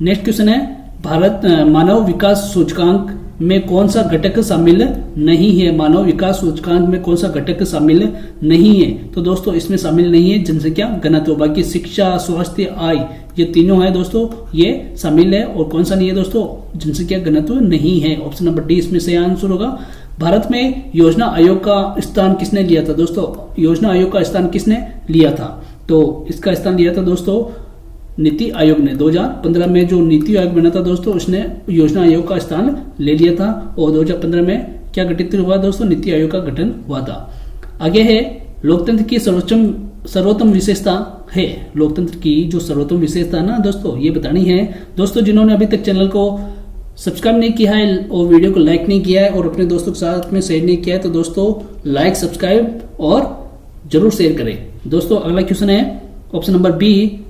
[SPEAKER 1] नेक्स्ट क्वेश्चन है, भारत मानव विकास सूचकांक में कौन सा घटक शामिल नहीं है? मानव विकास सूचकांक में कौन सा घटक शामिल नहीं है? तो दोस्तों इसमें शामिल नहीं है जनसंख्या घनत्व, बाकी शिक्षा, स्वास्थ्य, आय ये तीनों है दोस्तों, ये शामिल है। और कौन सा नहीं है दोस्तों? जनसंख्या घनत्व नहीं है। ऑप्शन नंबर डी इसमें सही आंसर होगा। भारत में योजना आयोग का स्थान किसने लिया था दोस्तों? योजना आयोग का स्थान किसने लिया था? तो इसका स्थान लिया था दोस्तों नीति आयोग ने। 2015 में जो नीति आयोग बना था दोस्तों उसने योजना आयोग का स्थान ले लिया था। और 2015 में क्या गठित हुआ दोस्तों? नीति आयोग का गठन हुआ था। आगे है, लोकतंत्र की सर्वोत्तम विशेषता है। लोकतंत्र की जो सर्वोत्तम विशेषता ना दोस्तों ये बतानी है। दोस्तों जिन्होंने अभी तक चैनल को सब्सक्राइब नहीं किया है और वीडियो को लाइक नहीं किया है और अपने दोस्तों के साथ में शेयर नहीं किया है तो दोस्तों लाइक, सब्सक्राइब और जरूर शेयर करें। दोस्तों अगला क्वेश्चन है ऑप्शन नंबर बी,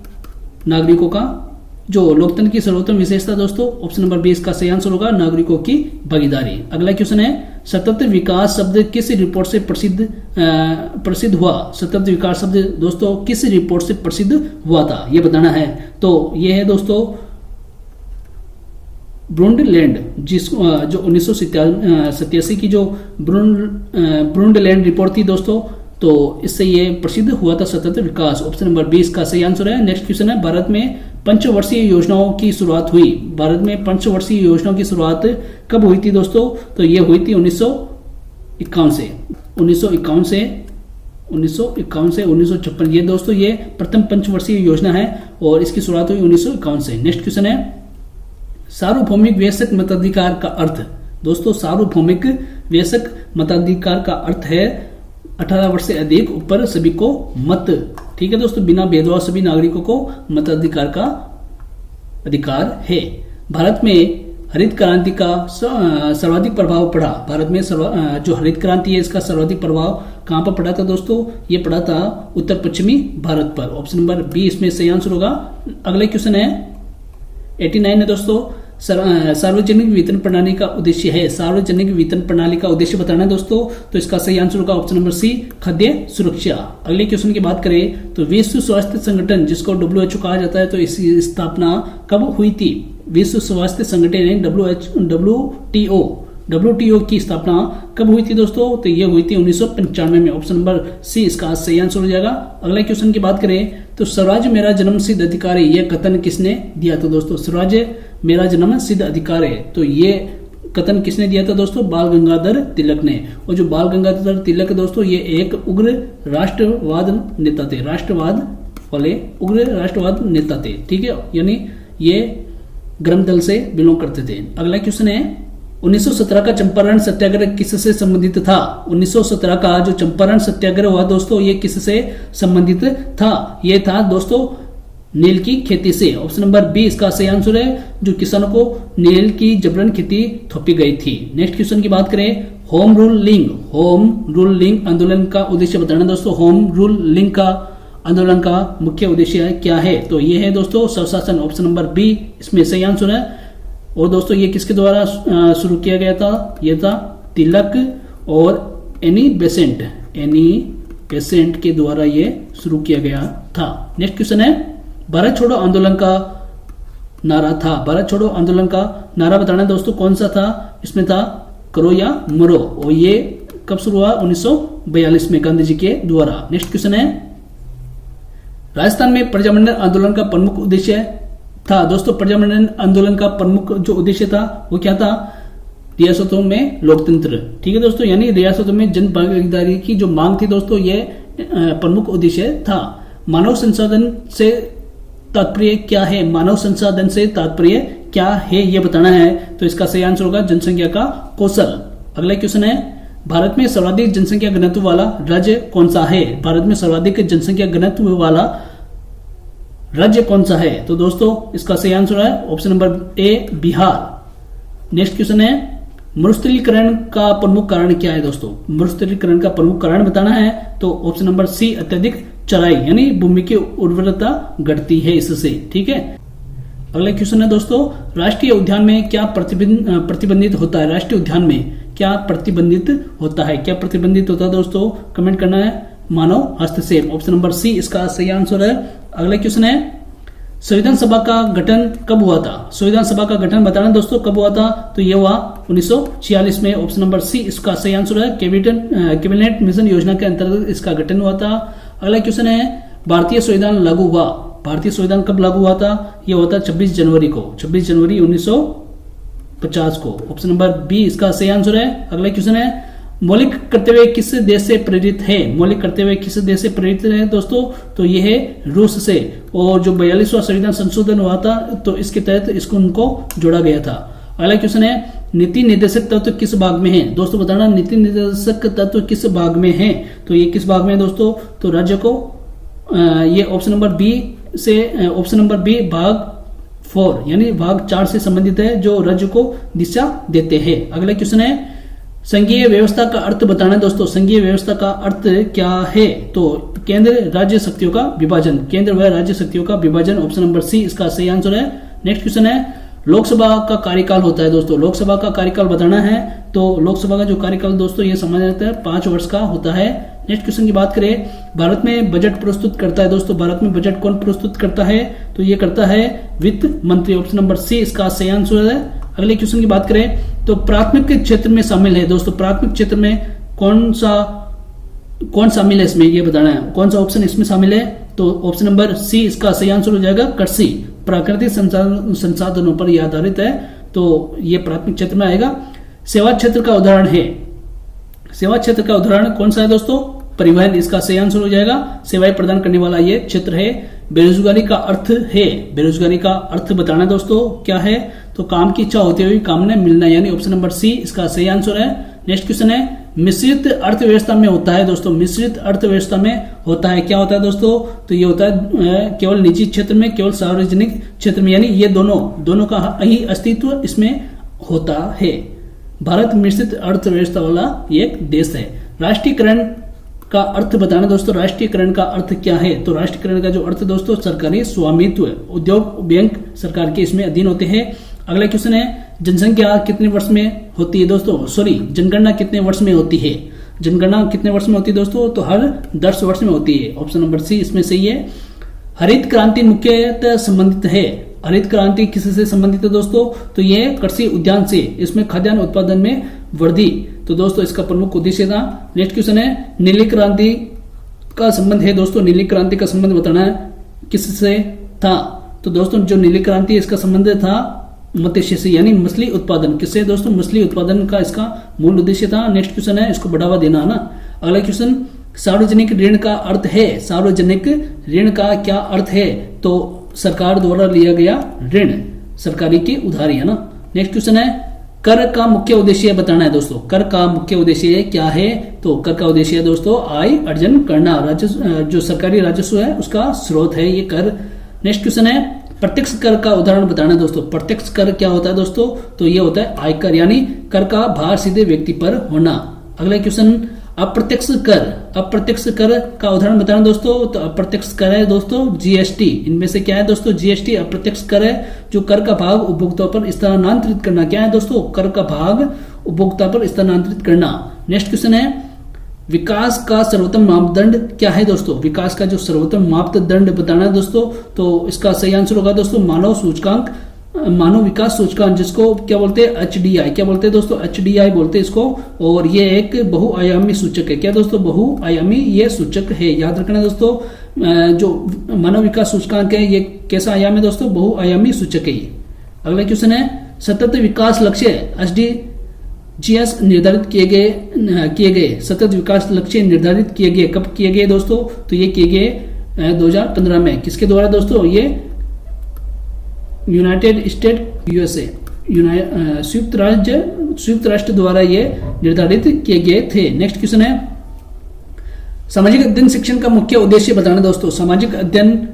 [SPEAKER 1] नागरिकों का जो लोकतंत्र की सर्वोत्तम विशेषता दोस्तों ऑप्शन नंबर 20 का सही आंसर होगा, नागरिकों की भागीदारी। अगला क्वेश्चन है, सतत विकास शब्द किस रिपोर्ट से प्रसिद्ध हुआ? सतत विकास शब्द दोस्तों किस रिपोर्ट से प्रसिद्ध हुआ था ये बताना है। तो ये है दोस्तों ब्रुंडलैंड, जिसको जो 1987 की जो ब्रुंडलैंड रिपोर्ट थी दोस्तों, तो इससे ये प्रसिद्ध हुआ था सतत विकास। ऑप्शन नंबर 20 का सही आंसर है। नेक्स्ट क्वेश्चन है, भारत में पंचवर्षीय योजनाओं की शुरुआत हुई। भारत में पंचवर्षीय योजनाओं की शुरुआत कब हुई थी दोस्तों? तो ये हुई थी 1951 से 1956। ये दोस्तों ये प्रथम पंचवर्षीय योजना है और इसकी शुरुआत हुई 1951 से। नेक्स्ट क्वेश्चन है, सार्वभौमिक वयस्क मताधिकार का अर्थ। दोस्तों सार्वभौमिक वयस्क मताधिकार का अर्थ है 18 वर्ष से अधिक ऊपर सभी को मत, ठीक है दोस्तों, बिना भेदभाव सभी नागरिकों को मताधिकार का अधिकार है। भारत में हरित क्रांति का सर्वाधिक प्रभाव पड़ा। भारत में जो हरित क्रांति है इसका सर्वाधिक प्रभाव कहां पर पड़ा था दोस्तों? ये पड़ा था उत्तर पश्चिमी भारत पर। ऑप्शन नंबर बी इसमें सही आंसर होगा। अगला क्वेश्चन है 89 है दोस्तों, सार्वजनिक वितरण प्रणाली का उद्देश्य है। सार्वजनिक वितरण प्रणाली का उद्देश्य बताना है दोस्तों, तो इसका सही आंसर होगा ऑप्शन नंबर सी, खाद्य सुरक्षा। अगले क्वेश्चन की बात करें तो विश्व स्वास्थ्य संगठन जिसको WHO कहा जाता है, तो इसकी स्थापना कब हुई थी? विश्व स्वास्थ्य संगठन WTO की स्थापना कब हुई थी दोस्तों? तो ये हुई थी 1995 में। ऑप्शन नंबर सी इसका सही आंसर हो जाएगा। अगले क्वेश्चन की बात करें तो स्वराज मेरा जन्म सिद्ध अधिकार है, यह कथन किसने दिया था दोस्तों? स्वराज मेरा जन्म सिद्ध अधिकार है, तो ये कथन किसने दिया था दोस्तों? बाल गंगाधर तिलक ने। और जो बाल गंगाधर तिलक दोस्तों ये एक उग्र राष्ट्रवाद नेता थे, उग्र राष्ट्रवाद नेता थे, ठीक है, यानी ये ग्रम दल से बिलोंग करते थे। अगला क्वेश्चन है 1917 का चंपारण सत्याग्रह किससे संबंधित था? 1917 का जो चंपारण सत्याग्रह हुआ दोस्तों, ये किससे संबंधित था? ये था दोस्तों नील की खेती से। ऑप्शन नंबर बी इसका सही आंसर है, जो किसानों को नील की जबरन खेती थोपी गई थी। नेक्स्ट क्वेश्चन की बात करें, होम रूल लिंग आंदोलन का उद्देश्य बताना दोस्तों। होम रूल लिंग का आंदोलन का मुख्य उद्देश्य क्या है? तो ये है दोस्तों स्वशासन। ऑप्शन नंबर बी इसमें सही आंसर है। और दोस्तों ये किसके द्वारा शुरू किया गया था? ये था तिलक और एनी बेसेंट के द्वारा ये शुरू किया गया था। नेक्स्ट क्वेश्चन है, भारत छोड़ो आंदोलन का नारा था। भारत छोड़ो आंदोलन का नारा बताना दोस्तों कौन सा था? इसमें था करो या मरो। और ये कब शुरू हुआ? 1942 में गांधी जी के द्वारा। नेक्स्ट क्वेश्चन है, राजस्थान में प्रजामंडल आंदोलन का प्रमुख उद्देश्य था। दोस्तों प्रजामंडल आंदोलन का प्रमुख जो उद्देश्य था वो क्या था? रियासतों में लोकतंत्र। ठीक है दोस्तों, यानी रियासतों में जन भागीदारी की जो मांग थी दोस्तों, ये प्रमुख उद्देश्य था। मानव संसाधन से तात्पर्य क्या है? मानव संसाधन से तात्पर्य क्या है ये बताना है। तो इसका सही आंसर होगा जनसंख्या का कौशल। अगला क्वेश्चन है, भारत में सर्वाधिक जनसंख्या घनत्व वाला राज्य कौन सा है? भारत में सर्वाधिक जनसंख्या घनत्व वाला राज्य कौन सा है? तो दोस्तों इसका सही आंसर है ऑप्शन नंबर ए बिहार। नेक्स्ट क्वेश्चन है, मरुस्थलीकरण का प्रमुख कारण क्या है? दोस्तों मरुस्थलीकरण का प्रमुख कारण बताना है। तो ऑप्शन नंबर सी अत्यधिक चराई, यानी भूमि की उर्वरता घटती है इससे। ठीक है, अगला क्वेश्चन है दोस्तों, राष्ट्रीय उद्यान में क्या प्रतिबंधित होता है? राष्ट्रीय उद्यान में क्या प्रतिबंधित होता है? क्या प्रतिबंधित होता है दोस्तों? कमेंट करना है। मानव हस्तक्षेप। ऑप्शन नंबर सी इसका सही आंसर है। अगला क्वेश्चन है, संविधान सभा का गठन कब हुआ था? संविधान सभा का गठन बताना दोस्तों कब हुआ था? तो यह हुआ 1946 में। ऑप्शन नंबर सी इसका सही आंसर है। कैबिनेट मिशन योजना के अंतर्गत इसका गठन हुआ था। अगला क्वेश्चन है, भारतीय संविधान लागू हुआ। भारतीय संविधान कब लागू हुआ था? यह हुआ था 26 जनवरी को, 26 जनवरी 1950 को। ऑप्शन नंबर बी इसका सही आंसर है। अगला क्वेश्चन है, मौलिक कर्तव्य किस देश से प्रेरित है? मौलिक कर्तव्य किस देश से प्रेरित है दोस्तों? तो ये है रूस से। और जो 42वां संविधान संशोधन हुआ था तो इसके तहत इसको उनको जोड़ा गया था। अगला क्वेश्चन है, नीति निर्देशक तत्व किस भाग में है? दोस्तों बताना नीति निर्देशक तत्व किस भाग में है? तो ये किस भाग में है दोस्तों? तो राज्य को ये ऑप्शन नंबर बी से, ऑप्शन नंबर बी भाग 4 यानी भाग 4 से संबंधित है, जो राज्य को दिशा देते हैं। अगला क्वेश्चन है, संघीय व्यवस्था का अर्थ बताना है दोस्तों। संघीय व्यवस्था का अर्थ क्या है? तो केंद्र राज्य शक्तियों का विभाजन, केंद्र व राज्य शक्तियों का विभाजन। ऑप्शन नंबर सी इसका सही आंसर है। नेक्स्ट क्वेश्चन है, लोकसभा का कार्यकाल होता है दोस्तों। लोकसभा का कार्यकाल बताना है। तो लोकसभा का जो कार्यकाल दोस्तों ये समझ जाता है 5 वर्ष का होता है। नेक्स्ट क्वेश्चन की बात करें, भारत में बजट प्रस्तुत करता है दोस्तों। भारत में बजट कौन प्रस्तुत करता है? तो ये करता है वित्त मंत्री। ऑप्शन नंबर सी इसका सही आंसर है। अगले क्वेश्चन की बात करें तो प्राथमिक क्षेत्र में शामिल है दोस्तों। प्राथमिक क्षेत्र में कौन शामिल है इसमें, ये बताना है। कौन सा ऑप्शन इसमें शामिल है? तो ऑप्शन नंबर सी इसका सही आंसर हो जाएगा कृषि। प्राकृतिक संसाधनों पर यह आधारित है, तो ये प्राथमिक क्षेत्र में आएगा। सेवा क्षेत्र का उदाहरण है। सेवा क्षेत्र का उदाहरण कौन सा है दोस्तों? परिवहन इसका सही आंसर हो जाएगा। सेवाएं प्रदान करने वाला ये क्षेत्र है। बेरोजगारी का अर्थ है। बेरोजगारी का अर्थ बताना दोस्तों क्या है? तो काम की इच्छा होते हुए काम न मिलना, यानी ऑप्शन नंबर सी इसका सही आंसर है। नेक्स्ट क्वेश्चन है, मिश्रित अर्थव्यवस्था में होता है दोस्तों। मिश्रित अर्थव्यवस्था में होता है, क्या होता है दोस्तों? तो ये होता है केवल निजी क्षेत्र में, केवल सार्वजनिक क्षेत्र में, यानी ये दोनों का ही अस्तित्व इसमें होता है। भारत मिश्रित अर्थव्यवस्था वाला एक देश है। राष्ट्रीयकरण का अर्थ बताना दोस्तों। राष्ट्रीयकरण का अर्थ क्या है? तो राष्ट्रीयकरण का जो अर्थ दोस्तों सरकारी स्वामित्व, उद्योग बैंक सरकार के इसमें अधीन होते हैं। अगला क्वेश्चन है, जनसंख्या कितने वर्ष में होती है दोस्तों? जनगणना कितने वर्ष में होती है? जनगणना कितने वर्ष में होती है दोस्तों? तो हर 10 वर्ष में होती है। ऑप्शन नंबर सी इसमें सही है। हरित क्रांति मुख्यतः संबंधित है। हरित क्रांति किससे संबंधित है दोस्तों? तो ये कृषि उद्यान से, इसमें खाद्यान्न उत्पादन में वृद्धि, तो दोस्तों इसका प्रमुख उद्देश्य था। नेक्स्ट क्वेश्चन है, नीली क्रांति का संबंध है दोस्तों। नीली क्रांति का संबंध बताना है किससे था? तो दोस्तों जो नीली क्रांति इसका संबंध था मत्स्य से, यानी मछली उत्पादन। किससे दोस्तों? मछली उत्पादन का इसका मूल उद्देश्य था। नेक्स्ट क्वेश्चन है, इसको बढ़ावा देना है ना। अगला क्वेश्चन, सार्वजनिक ऋण का अर्थ है। सार्वजनिक ऋण का क्या अर्थ है? तो सरकार द्वारा लिया गया ऋण, सरकारी की उधारी है ना। नेक्स्ट क्वेश्चन है, कर का मुख्य उद्देश्य बताना है दोस्तों। कर का मुख्य उद्देश्य क्या है? तो कर का उद्देश्य है दोस्तों आय अर्जन करना, राजस्व जो सरकारी राजस्व है उसका स्रोत है ये कर। नेक्स्ट क्वेश्चन है प्रत्यक्ष कर का उदाहरण बताना है दोस्तों। प्रत्यक्ष कर क्या होता है दोस्तों? तो ये होता है आयकर, यानी कर का भार सीधे व्यक्ति पर होना। अगला क्वेश्चन अप्रत्यक्ष कर। अप्रत्यक्ष कर का उदाहरण बताना दोस्तों। तो अप्रत्यक्ष कर है दोस्तों जीएसटी। इनमें से क्या है दोस्तों? जीएसटी अप्रत्यक्ष कर है जो कर का भाग उपभोक्ता पर स्थानांतरित करना। क्या है दोस्तों? कर का भाग उपभोक्ता पर स्थानांतरित करना। नेक्स्ट क्वेश्चन है विकास का सर्वोत्तम मापदंड क्या है दोस्तों? विकास का जो सर्वोत्तम मापदंड बताना है दोस्तों। तो इसका सही आंसर होगा दोस्तों मानव सूचकांक, मानव विकास सूचकांक, जिसको क्या बोलते हैं? एचडीआई। क्या बोलते हैं दोस्तों? एचडीआई बोलते हैं इसको। और ये एक बहुआयामी सूचक है। क्या दोस्तों? बहुआयामी ये सूचक है, याद रखना दोस्तों। जो मानव विकास सूचकांक है ये कैसा आयाम है दोस्तों? बहुआयामी सूचक है ये। अगला क्वेश्चन है सतत विकास लक्ष्य एसडीजीएस निर्धारित किए गए सतत विकास लक्ष्य निर्धारित किए गए कब किए गए दोस्तों? तो ये किए गए 2015 में। किसके द्वारा दोस्तों? ये यूनाइटेड स्टेट यूएसए संयुक्त राष्ट्र द्वारा ये निर्धारित किए गए थे। नेक्स्ट क्वेश्चन है सामाजिक अध्ययन शिक्षण का मुख्य उद्देश्य बताना दोस्तों। सामाजिक अध्ययन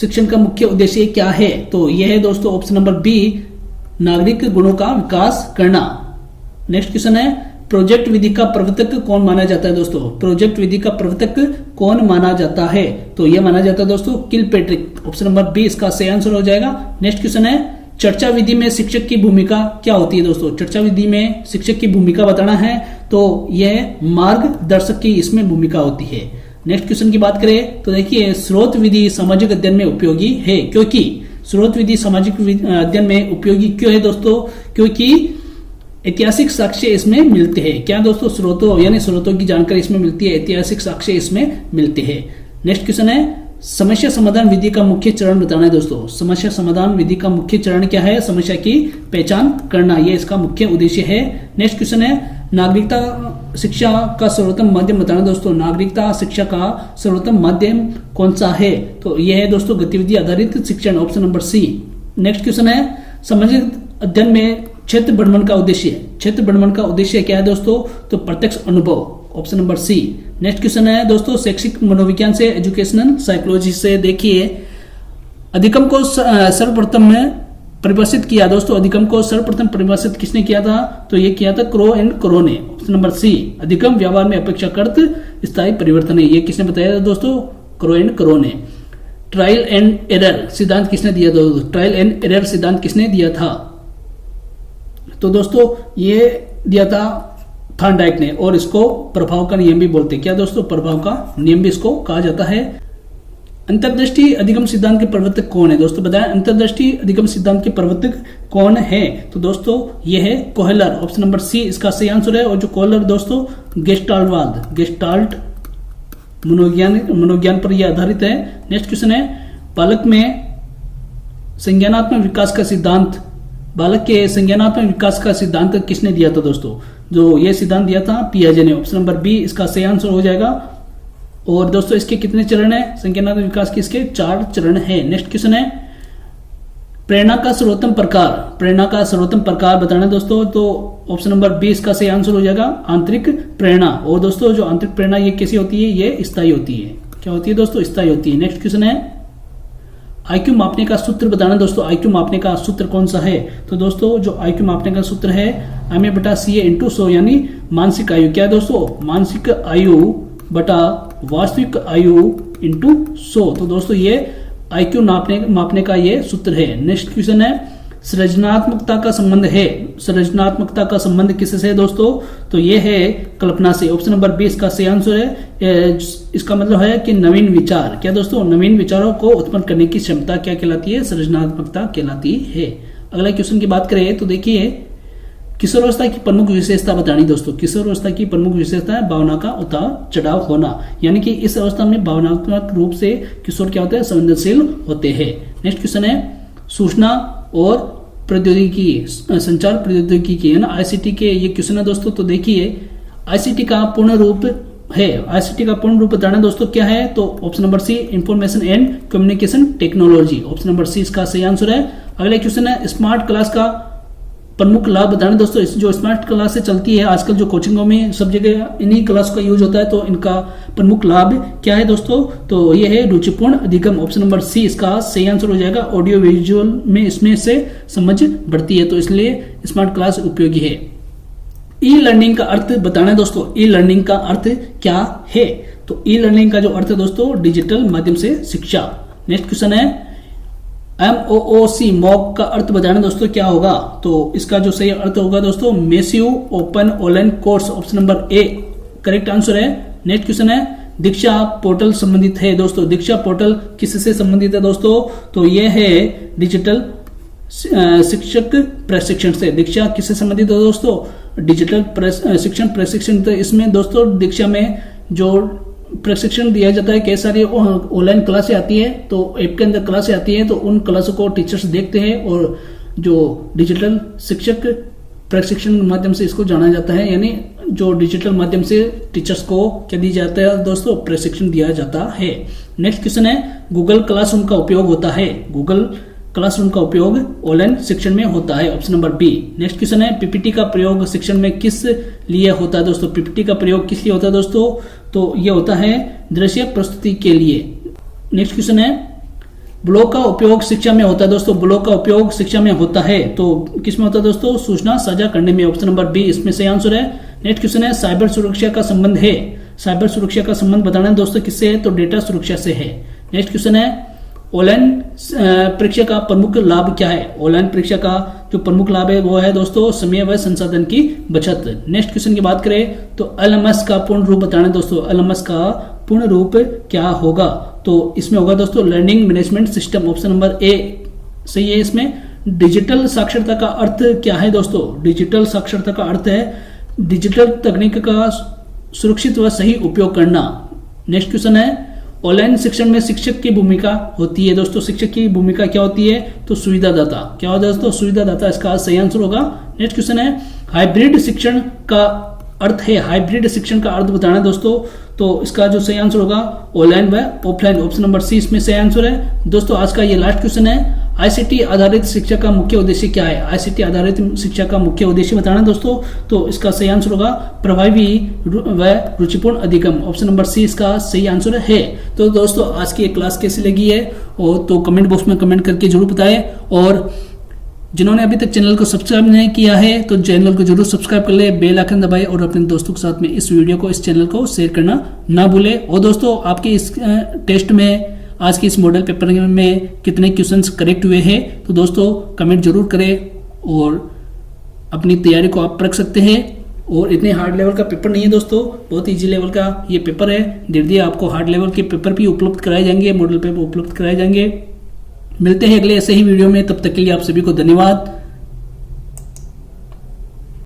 [SPEAKER 1] शिक्षण का मुख्य उद्देश्य क्या है? तो यह है दोस्तों ऑप्शन नंबर बी, नागरिक गुणों का विकास करना। नेक्स्ट क्वेश्चन है प्रोजेक्ट विधि का प्रवर्तक कौन माना जाता है दोस्तों? प्रोजेक्ट विधि का प्रवर्तक कौन माना जाता है? तो यह माना जाता है दोस्तों किलपेट्रिक। ऑप्शन नंबर बी इसका सही आंसर हो जाएगा। नेक्स्ट क्वेश्चन है चर्चा विधि में शिक्षक की भूमिका क्या होती है दोस्तों? चर्चा विधि में शिक्षक की भूमिका बताना है तो यह मार्गदर्शक की इसमें भूमिका होती है। नेक्स्ट क्वेश्चन की बात करें तो देखिए स्रोत विधि सामाजिक अध्ययन में उपयोगी है। क्योंकि स्रोत विधि सामाजिक अध्ययन में उपयोगी क्यों है दोस्तों? क्योंकि ऐतिहासिक साक्ष्य इसमें मिलते हैं। क्या दोस्तों? स्रोतों यानी स्रोतों की जानकारी इसमें मिलती है, ऐतिहासिक साक्ष्य इसमें मिलते हैं। नेक्स्ट क्वेश्चन है समस्या समाधान विधि का मुख्य चरण बताना है दोस्तों। समस्या समाधान विधि का मुख्य चरण क्या है? समस्या की पहचान करना, यह इसका मुख्य उद्देश्य है। नेक्स्ट क्वेश्चन है नागरिकता शिक्षा का सर्वोत्तम माध्यम बताना दोस्तों। नागरिकता शिक्षा का सर्वोत्तम माध्यम कौन सा है? तो यह है दोस्तों गतिविधि आधारित शिक्षण, option number C. Next question है सामाजिक अध्ययन में क्षेत्र भ्रमण का उद्देश्य। क्षेत्र भ्रमण का उद्देश्य क्या है दोस्तों? तो प्रत्यक्ष अनुभव, option number C. Next question है दोस्तों शैक्षिक मनोविज्ञान से, एजुकेशनल साइकोलॉजी से। देखिए अधिगम को सर्वप्रथम में परिभाषित किया दोस्तों। अधिगम को सर्वप्रथम परिभाषित किसने किया था? तो ये किया था क्रो एंड क्रो ने, ऑप्शन नंबर सी। अधिगम व्यवहार में अपेक्षाकृत स्थायी परिवर्तन है, ये किसने बताया था दोस्तों? क्रो एंड क्रो ने। ट्रायल एंड एरर सिद्धांत किसने दिया दोस्तों? ट्रायल एंड एरर सिद्धांत किसने दिया था? तो दोस्तों ये दिया था थॉर्नडाइक ने, और इसको प्रभाव का नियम भी बोलते हैं। क्या दोस्तों? प्रभाव का नियम भी इसको कहा जाता है। अंतर्दृष्टि अधिगम सिद्धांत के प्रवर्तक कौन है दोस्तों? बताएं अंतर्दृष्टि अधिगम सिद्धांत के प्रवर्तक कौन है? तो दोस्तों ये है कोहलर, ऑप्शन नंबर सी इसका सही आंसर है। और जो कोहलर दोस्तों गेस्टाल्टवाद, गेस्टाल्ट मनोविज्ञान पर यह आधारित है। नेक्स्ट क्वेश्चन है बालक में संज्ञानात्मक विकास का सिद्धांत, बालक के संज्ञानात्मक विकास का सिद्धांत किसने दिया था दोस्तों? जो ये सिद्धांत दिया था पियाजे ने, ऑप्शन नंबर बी इसका सही आंसर हो जाएगा। और दोस्तों इसके कितने चरण है? संज्ञानात्मक विकास के इसके 4 चरण है। नेक्स्ट क्वेश्चन है प्रेरणा का सर्वोत्तम प्रकार, प्रेरणा का सर्वोत्तम प्रकार बताना है दोस्तों। तो ऑप्शन नंबर बी इसका सही आंसर हो जाएगा आंतरिक प्रेरणा। और दोस्तों जो आंतरिक प्रेरणा ये कैसी होती है? ये स्थायी होती है। क्या होती है दोस्तों? स्थायी होती है। नेक्स्ट क्वेश्चन है आईक्यू मापने का सूत्र बताना दोस्तों। आईक्यू मापने का सूत्र कौन सा है? तो दोस्तों जो आईक्यू मापने का सूत्र है एमए बटा सीए इंटू 100, यानी मानसिक आयु। क्या है दोस्तों? मानसिक आयु बटा वास्तविक आयु इंटू 100। तो दोस्तों ये आईक्यू मापने का ये सूत्र है। नेक्स्ट क्वेश्चन है सृजनात्मकता का संबंध है, सृजनात्मकता का संबंध किससे है दोस्तों? तो ये है कल्पना से, ऑप्शन नंबर बी इसका सही आंसर है। इसका मतलब है कि नवीन विचार। क्या दोस्तों? नवीन विचारों को उत्पन्न करने की क्षमता क्या कहलाती है? सृजनात्मकता कहलाती है। अगला क्वेश्चन की बात करें तो देखिए किशोरावस्था की प्रमुख विशेषता बतानी दोस्तों। किशोरावस्था की प्रमुख विशेषता है भावना का उतार चढ़ाव होना, यानी कि इस अवस्था में भावनात्मक रूप से किशोर क्या होते हैं? संवेदनशील होते हैं। नेक्स्ट क्वेश्चन है सूचना और प्रौद्योगिकी, संचार प्रौद्योगिकी है ना, आईसीटी के ये क्वेश्चन है दोस्तों। तो देखिए आईसीटी का पूर्ण रूप है, आईसीटी का पूर्ण रूप बताना दोस्तों क्या है? तो option number C information and communication technology, option number C इसका सही आंसर है। अगला क्वेश्चन है स्मार्ट क्लास का प्रमुख लाभ बताने दोस्तों, इस जो स्मार्ट क्लासेस चलती है आजकल जो कोचिंगों में सब जगह इन्हीं क्लास का यूज होता है, तो इनका प्रमुख लाभ क्या है दोस्तों, तो ये है रुचिपूर्ण अधिगम। ऑप्शन नंबर सी इसका सही आंसर हो जाएगा। ऑडियो विजुअल में इसमें से समझ बढ़ती है, तो इसलिए स्मार्ट क्लास उपयोगी है। ई लर्निंग का अर्थ बताना है दोस्तों, ई लर्निंग का अर्थ क्या है, तो ई लर्निंग का जो अर्थ है दोस्तों डिजिटल माध्यम से शिक्षा। नेक्स्ट क्वेश्चन है MOOC मॉक का अर्थ बताना दोस्तों क्या होगा, तो इसका जो सही अर्थ होगा दोस्तों massive open online course. Option number A correct answer है। नेक्स्ट क्वेश्चन है दीक्षा पोर्टल संबंधित है दोस्तों, दीक्षा पोर्टल किससे संबंधित है दोस्तों, तो यह है डिजिटल शिक्षक प्रशिक्षण से। दीक्षा किससे संबंधित है दोस्तों, डिजिटल शिक्षण प्रशिक्षण। तो इसमें दोस्तों दीक्षा में जो प्रशिक्षण दिया जाता है, कई सारी ऑनलाइन क्लासें आती है, तो ऐप के अंदर क्लासें आती है, तो उन क्लासों को टीचर्स देखते हैं और जो डिजिटल शिक्षक प्रशिक्षण के माध्यम से इसको जाना जाता है, यानी जो डिजिटल माध्यम से टीचर्स को क्या दिया जाता है दोस्तों, प्रशिक्षण दिया जाता है। नेक्स्ट क्वेश्चन है गूगल क्लासरूम का उपयोग होता है, गूगल क्लासरूम का उपयोग ऑनलाइन शिक्षण में होता है। Option number B. Next question है पीपीटी का प्रयोग शिक्षण में किस लिए होता है दोस्तों, पीपीटी का प्रयोग किस लिए होता है दोस्तों, तो ये होता है दृश्य प्रस्तुति के लिए। नेक्स्ट क्वेश्चन है ब्लॉग का उपयोग शिक्षा में होता है दोस्तों, ब्लॉग का उपयोग शिक्षा में होता है, तो किस में होता है दोस्तों, सूचना साझा करने में। ऑप्शन नंबर बी इसमें सही आंसर है। नेक्स्ट क्वेश्चन है साइबर सुरक्षा का संबंध है, साइबर सुरक्षा का संबंध बताना है दोस्तों किससे है, तो डेटा सुरक्षा से है। नेक्स्ट क्वेश्चन है ऑनलाइन परीक्षा का प्रमुख लाभ क्या है, ऑनलाइन परीक्षा का जो प्रमुख लाभ है वो है दोस्तों समय व संसाधन की बचत। नेक्स्ट क्वेश्चन की बात करें तो LMS का पूर्ण रूप बताना है दोस्तों, LMS का पूर्ण रूप क्या होगा, तो इसमें होगा दोस्तों learning management system. Option number ए सही है। इसमें डिजिटल साक्षरता का अर्थ क्या है दोस्तों, डिजिटल साक्षरता का अर्थ है डिजिटल तकनीक का सुरक्षित व सही उपयोग करना। नेक्स्ट क्वेश्चन है ऑनलाइन शिक्षण में शिक्षक की भूमिका होती है दोस्तों, शिक्षक की भूमिका क्या होती है, तो सुविधादाता। क्या होता है दोस्तों, सुविधादाता इसका सही आंसर होगा। नेक्स्ट क्वेश्चन है हाइब्रिड शिक्षण का अर्थ है, हाइब्रिड शिक्षण का अर्थ बताना है दोस्तों, तो इसका जो सही आंसर होगा ऑनलाइन व ऑफलाइन। ऑप्शन नंबर सी इसमें सही आंसर है। दोस्तों आज का ये लास्ट क्वेश्चन है आईसीटी आधारित शिक्षा का मुख्य उद्देश्य क्या है, आईसीटी आधारित शिक्षा का मुख्य उद्देश्य बताना दोस्तों, तो इसका सही आंसर होगा प्रभावी व रुचिपूर्ण अधिगम। ऑप्शन नंबर सी इसका सही आंसर है। तो दोस्तों आज की क्लास कैसी लगी है और तो कमेंट बॉक्स में कमेंट करके जरूर बताएं, और जिन्होंने अभी तक चैनल को सब्सक्राइब नहीं किया है तो चैनल को जरूर सब्सक्राइब कर ले, बेल आइकन दबाएं और अपने दोस्तों के साथ में इस वीडियो को, इस चैनल को शेयर करना ना भूले। और दोस्तों आपके इस टेस्ट में आज के इस मॉडल पेपर में कितने क्वेश्चंस करेक्ट हुए हैं, तो दोस्तों कमेंट जरूर करें और अपनी तैयारी को आप रख सकते हैं। और इतने हार्ड लेवल का पेपर नहीं है दोस्तों, बहुत इजी लेवल का ये पेपर है। धीरे धीरे आपको हार्ड लेवल के पेपर भी उपलब्ध कराए जाएंगे, मॉडल पेपर उपलब्ध कराए जाएंगे। मिलते हैं अगले ऐसे ही वीडियो में, तब तक के लिए आप सभी को धन्यवाद।